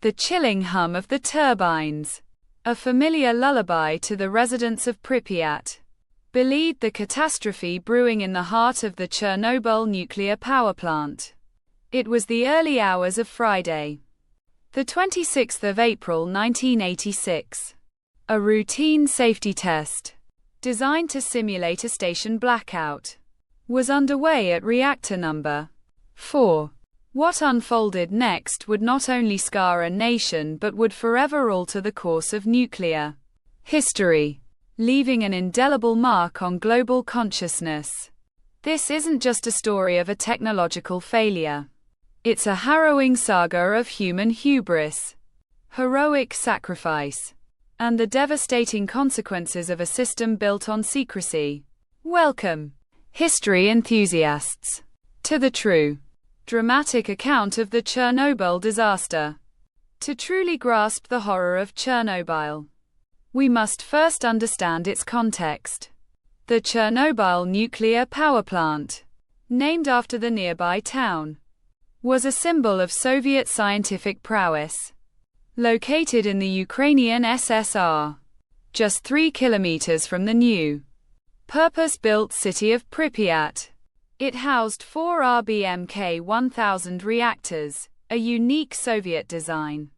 The chilling hum of the turbines, a familiar lullaby to the residents of Pripyat, belied the catastrophe brewing in the heart of the Chernobyl nuclear power plant. It was the early hours of Friday, the 26th of April 1986. A routine safety test, designed to simulate a station blackout, was underway at reactor number 4. What unfolded next would not only scar a nation but would forever alter the course of nuclear history, leaving an indelible mark on global consciousness. This isn't just a story of a technological failure. It's a harrowing saga of human hubris, heroic sacrifice, and the devastating consequences of a system built on secrecy. Welcome, history enthusiasts, to the true, dramatic account of the Chernobyl disaster. To truly grasp the horror of Chernobyl, we must first understand its context. The Chernobyl nuclear power plant, named after the nearby town, was a symbol of Soviet scientific prowess. Located in the Ukrainian SSR, just 3 kilometers from the new, purpose-built city of Pripyat, it housed 4 RBMK 1000 reactors, a unique Soviet design,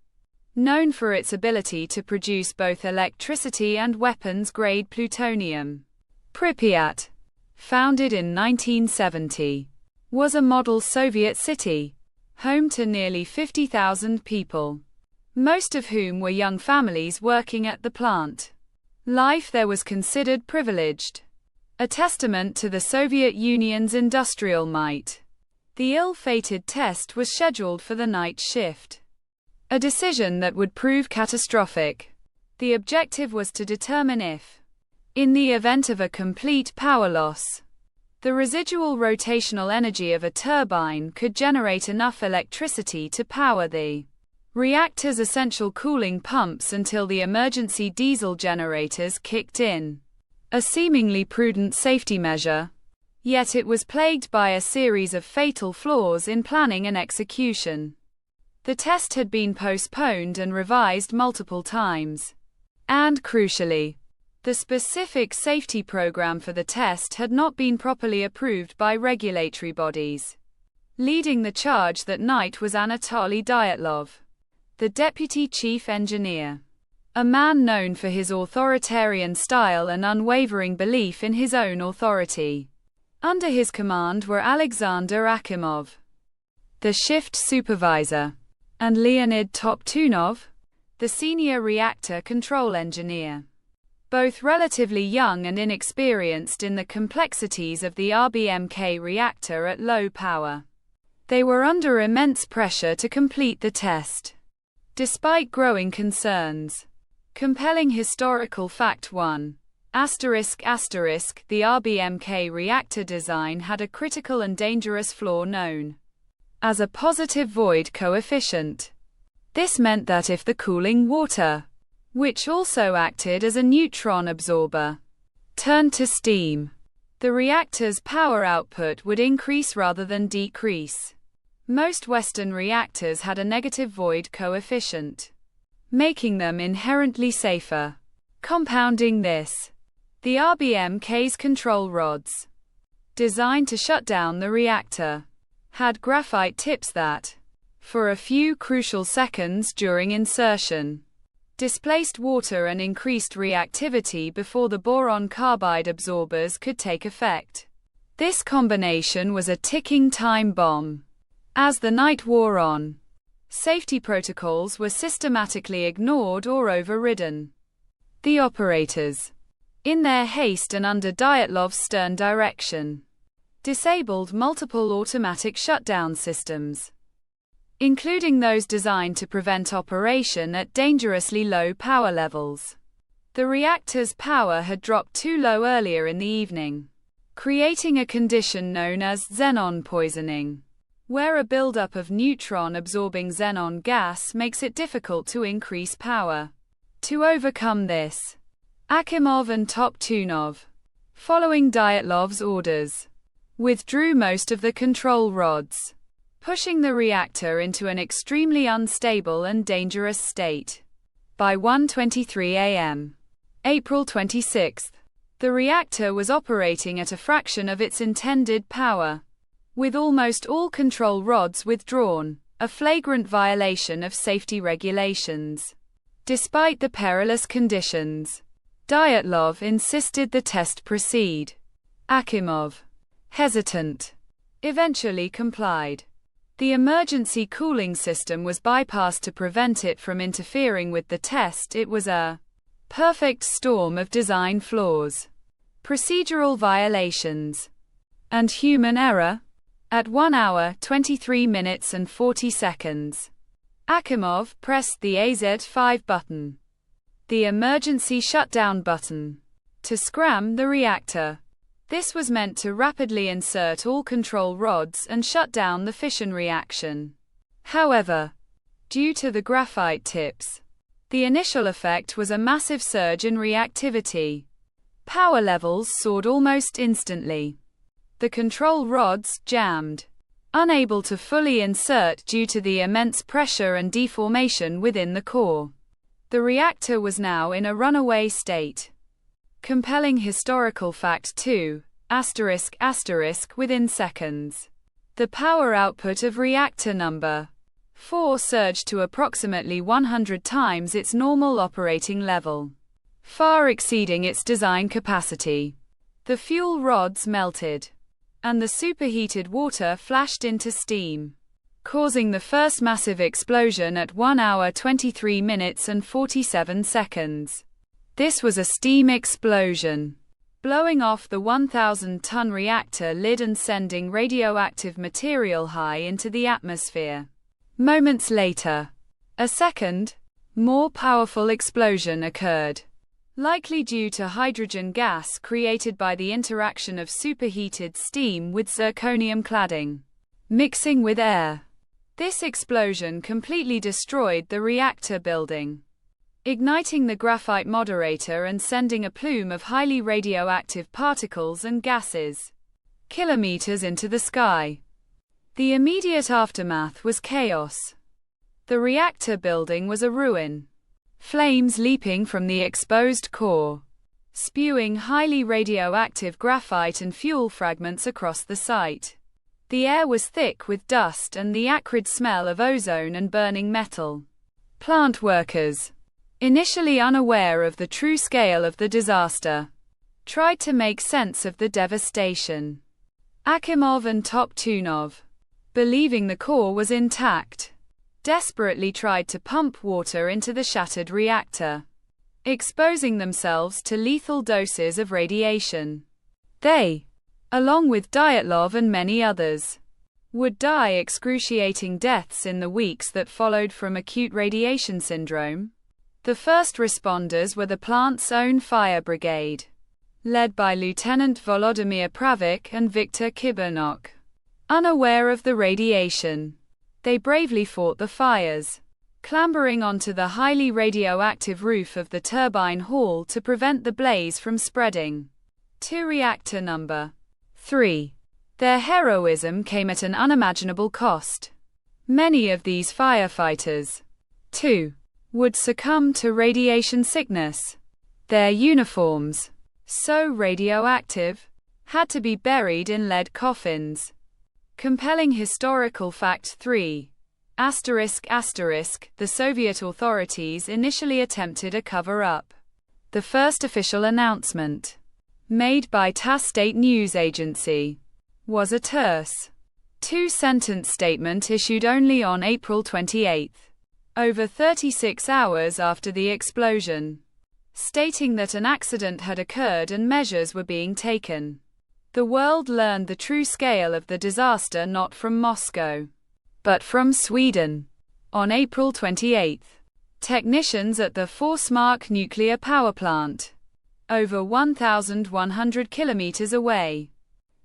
known for its ability to produce both electricity and weapons-grade plutonium. Pripyat, founded in 1970, was a model Soviet city, home to nearly 50,000 people, most of whom were young families working at the plant. Life there was considered privileged, a testament to the Soviet Union's industrial might. The ill-fated test was scheduled for the night shift, a decision that would prove catastrophic. The objective was to determine if, in the event of a complete power loss, the residual rotational energy of a turbine could generate enough electricity to power the reactor's essential cooling pumps until the emergency diesel generators kicked in. A seemingly prudent safety measure, yet it was plagued by a series of fatal flaws in planning and execution. The test had been postponed and revised multiple times. And crucially, the specific safety program for the test had not been properly approved by regulatory bodies. Leading the charge that night was Anatoly Dyatlov, the deputy chief engineer, a man known for his authoritarian style and unwavering belief in his own authority. Under his command were Alexander Akimov, the shift supervisor, and Leonid Toptunov, the senior reactor control engineer, both relatively young and inexperienced in the complexities of the RBMK reactor at low power. They were under immense pressure to complete the test, despite growing concerns. Compelling historical fact 1. ****, the RBMK reactor design had a critical and dangerous flaw known as a positive void coefficient. This meant that if the cooling water, which also acted as a neutron absorber, turned to steam, the reactor's power output would increase rather than decrease. Most Western reactors had a negative void coefficient, making them inherently safer. Compounding this, the RBMK's control rods, designed to shut down the reactor, had graphite tips that, for a few crucial seconds during insertion, displaced water and increased reactivity before the boron carbide absorbers could take effect. This combination was a ticking time bomb. As the night wore on, safety protocols were systematically ignored or overridden. The operators, in their haste and under Dyatlov's stern direction, disabled multiple automatic shutdown systems, including those designed to prevent operation at dangerously low power levels. The reactor's power had dropped too low earlier in the evening, creating a condition known as xenon poisoning, where a buildup of neutron-absorbing xenon gas makes it difficult to increase power. To overcome this, Akimov and Toptunov, following Dyatlov's orders, withdrew most of the control rods. pushing the reactor into an extremely unstable and dangerous state. By 1:23 a.m., April 26, the reactor was operating at a fraction of its intended power, with almost all control rods withdrawn, a flagrant violation of safety regulations. Despite the perilous conditions, Dyatlov insisted the test proceed. Akimov, hesitant, eventually complied. The emergency cooling system was bypassed to prevent it from interfering with the test. It was a perfect storm of design flaws, procedural violations, and human error. At 1 hour, 23 minutes and 40 seconds, Akimov pressed the AZ5 button, the emergency shutdown button, to scram the reactor. This was meant to rapidly insert all control rods and shut down the fission reaction. However, due to the graphite tips, the initial effect was a massive surge in reactivity. Power levels soared almost instantly. The control rods jammed, unable to fully insert due to the immense pressure and deformation within the core. The reactor was now in a runaway state. Compelling historical fact 2, ***, within seconds. The power output of reactor number 4 surged to approximately 100 times its normal operating level, far exceeding its design capacity. The fuel rods melted, and the superheated water flashed into steam, causing the first massive explosion at 1 hour 23 minutes and 47 seconds. This was a steam explosion, blowing off the 1,000-ton reactor lid and sending radioactive material high into the atmosphere. Moments later, a second, more powerful explosion occurred, likely due to hydrogen gas created by the interaction of superheated steam with zirconium cladding, mixing with air. This explosion completely destroyed the reactor building, igniting the graphite moderator and sending a plume of highly radioactive particles and gases kilometers into the sky. The immediate aftermath was chaos. The reactor building was a ruin, flames leaping from the exposed core, spewing highly radioactive graphite and fuel fragments across the site. The air was thick with dust and the acrid smell of ozone and burning metal. Plant workers, initially unaware of the true scale of the disaster, tried to make sense of the devastation. Akimov and Toptunov, believing the core was intact, desperately tried to pump water into the shattered reactor, exposing themselves to lethal doses of radiation. They, along with Dyatlov and many others, would die excruciating deaths in the weeks that followed from acute radiation syndrome. The first responders were the plant's own fire brigade, led by Lieutenant Volodymyr Pravik and Viktor Kibernok. Unaware of the radiation, they bravely fought the fires, clambering onto the highly radioactive roof of the turbine hall to prevent the blaze from spreading to reactor number 3. Their heroism came at an unimaginable cost. Many of these firefighters, too, would succumb to radiation sickness. Their uniforms, so radioactive, had to be buried in lead coffins. Compelling historical fact 3, ***, the Soviet authorities initially attempted a cover-up. The first official announcement, made by TASS state news agency, was a terse, two-sentence statement issued only on April 28, over 36 hours after the explosion, stating that an accident had occurred and measures were being taken. The world learned the true scale of the disaster not from Moscow, but from Sweden. On April 28, technicians at the Forsmark nuclear power plant, over 1,100 kilometers away,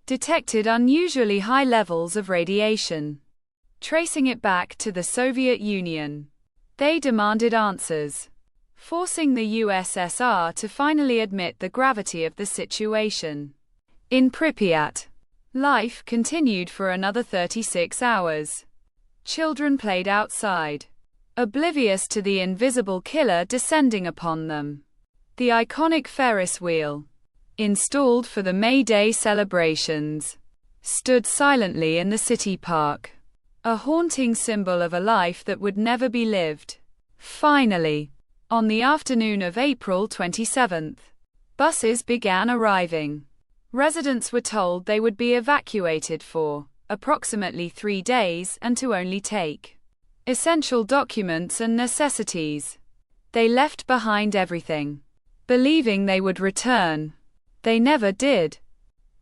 detected unusually high levels of radiation. Tracing it back to the Soviet Union, they demanded answers, forcing the USSR to finally admit the gravity of the situation. In Pripyat, Life continued for another 36 hours. Children played outside, oblivious to the invisible killer descending upon them. The iconic Ferris wheel, installed for the May Day celebrations, stood silently in the city park, a haunting symbol of a life that would never be lived. Finally, on the afternoon of April 27th, buses began arriving. Residents were told they would be evacuated for approximately 3 days and to only take essential documents and necessities. They left behind everything, believing they would return. They never did.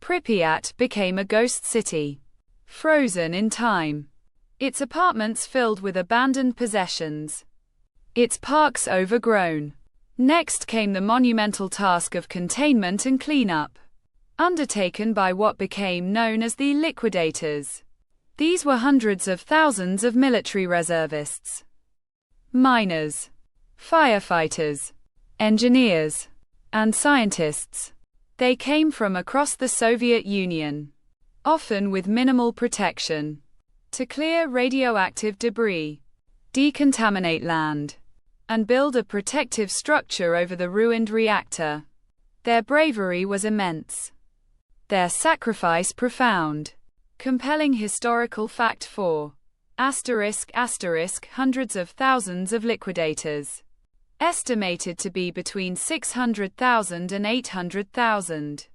Pripyat became a ghost city, frozen in time. Its apartments filled with abandoned possessions, its parks overgrown. Next came the monumental task of containment and cleanup, undertaken by what became known as the liquidators. These were hundreds of thousands of military reservists, miners, firefighters, engineers, and scientists. They came from across the Soviet Union, often with minimal protection, to clear radioactive debris, decontaminate land, and build a protective structure over the ruined reactor. Their bravery was immense, their sacrifice profound. Compelling historical fact 4. Hundreds of thousands of liquidators, estimated to be between 600,000 and 800,000,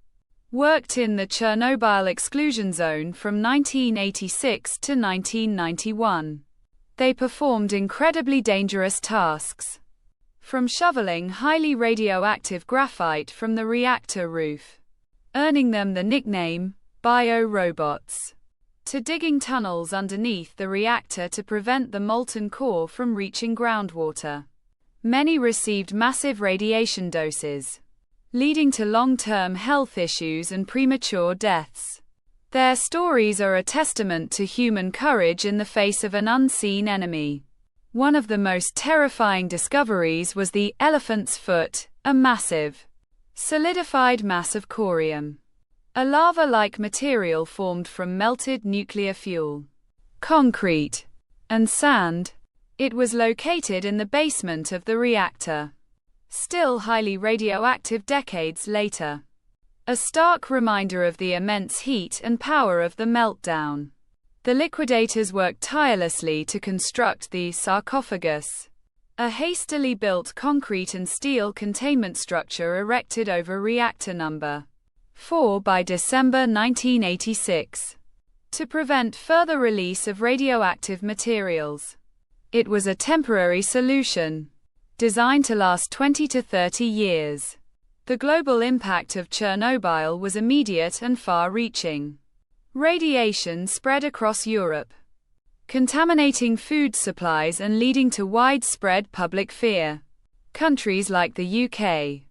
worked in the Chernobyl exclusion zone from 1986 to 1991. They performed incredibly dangerous tasks, from shoveling highly radioactive graphite from the reactor roof, earning them the nickname bio-robots, to digging tunnels underneath the reactor to prevent the molten core from reaching groundwater. Many received massive radiation doses, leading to long-term health issues and premature deaths. Their stories are a testament to human courage in the face of an unseen enemy. One of the most terrifying discoveries was the elephant's foot, a massive, solidified mass of corium, a lava-like material formed from melted nuclear fuel, concrete, and sand. It was located in the basement of the reactor, still highly radioactive decades later. A stark reminder of the immense heat and power of the meltdown. The liquidators worked tirelessly to construct the sarcophagus, a hastily built concrete and steel containment structure erected over reactor number 4 by December 1986, to prevent further release of radioactive materials. It was a temporary solution, designed to last 20 to 30 years. The global impact of Chernobyl was immediate and far-reaching. Radiation spread across Europe, contaminating food supplies and leading to widespread public fear. Countries like the UK,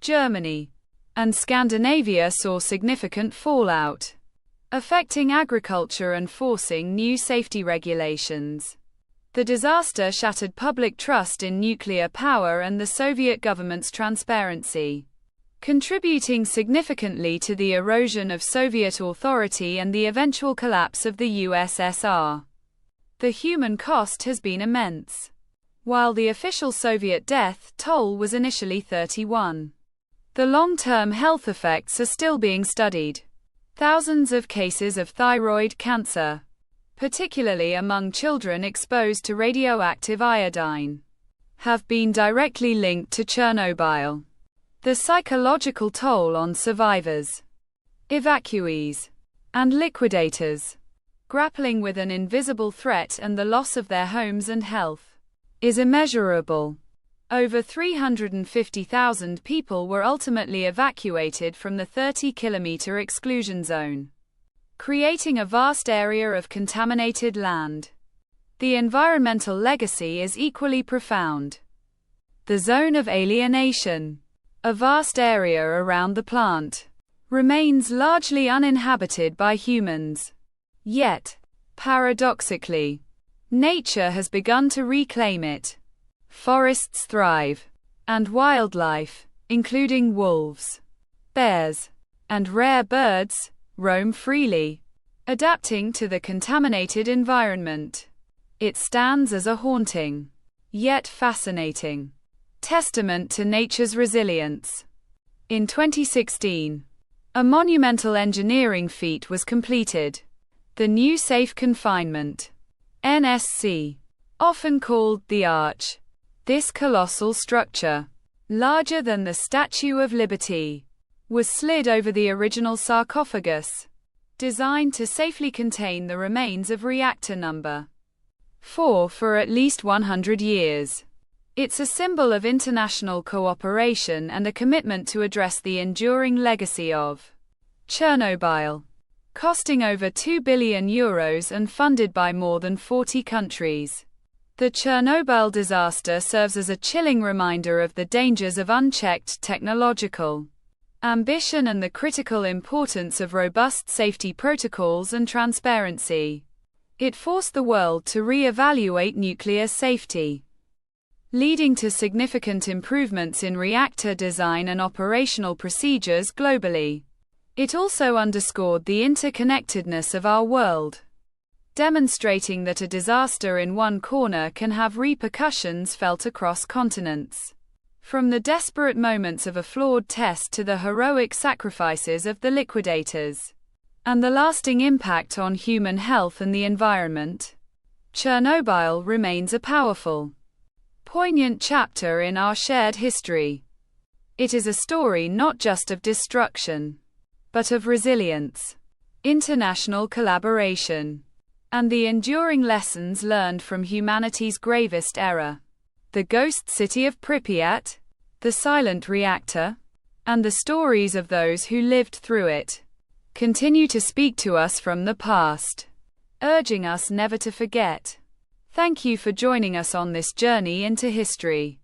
Germany, and Scandinavia saw significant fallout, affecting agriculture and forcing new safety regulations. The disaster shattered public trust in nuclear power and the Soviet government's transparency, contributing significantly to the erosion of Soviet authority and the eventual collapse of the USSR. The human cost has been immense. While the official Soviet death toll was initially 31, the long-term health effects are still being studied. Thousands of cases of thyroid cancer, particularly among children exposed to radioactive iodine, have been directly linked to Chernobyl. The psychological toll on survivors, evacuees, and liquidators, grappling with an invisible threat and the loss of their homes and health, is immeasurable. Over 350,000 people were ultimately evacuated from the 30-kilometer exclusion zone, creating a vast area of contaminated land. The environmental legacy is equally profound. The zone of alienation, a vast area around the plant, remains largely uninhabited by humans. Yet, paradoxically, nature has begun to reclaim it. Forests thrive, and wildlife, including wolves, bears, and rare birds, roam freely, adapting to the contaminated environment. It stands as a haunting, yet fascinating, testament to nature's resilience. In 2016, a monumental engineering feat was completed. The new safe confinement, NSC, often called the Arch. This colossal structure, larger than the Statue of Liberty, was slid over the original sarcophagus, designed to safely contain the remains of reactor number 4 for at least 100 years. It's a symbol of international cooperation and a commitment to address the enduring legacy of Chernobyl, costing over €2 billion and funded by more than 40 countries. The Chernobyl disaster serves as a chilling reminder of the dangers of unchecked technological ambition and the critical importance of robust safety protocols and transparency. It forced the world to re-evaluate nuclear safety, leading to significant improvements in reactor design and operational procedures globally. It also underscored the interconnectedness of our world, demonstrating that a disaster in one corner can have repercussions felt across continents. From the desperate moments of a flawed test to the heroic sacrifices of the liquidators, and the lasting impact on human health and the environment, Chernobyl remains a powerful, poignant chapter in our shared history. It is a story not just of destruction, but of resilience, international collaboration, and the enduring lessons learned from humanity's gravest error. The ghost city of Pripyat, the silent reactor, and the stories of those who lived through it continue to speak to us from the past, urging us never to forget. Thank you for joining us on this journey into history.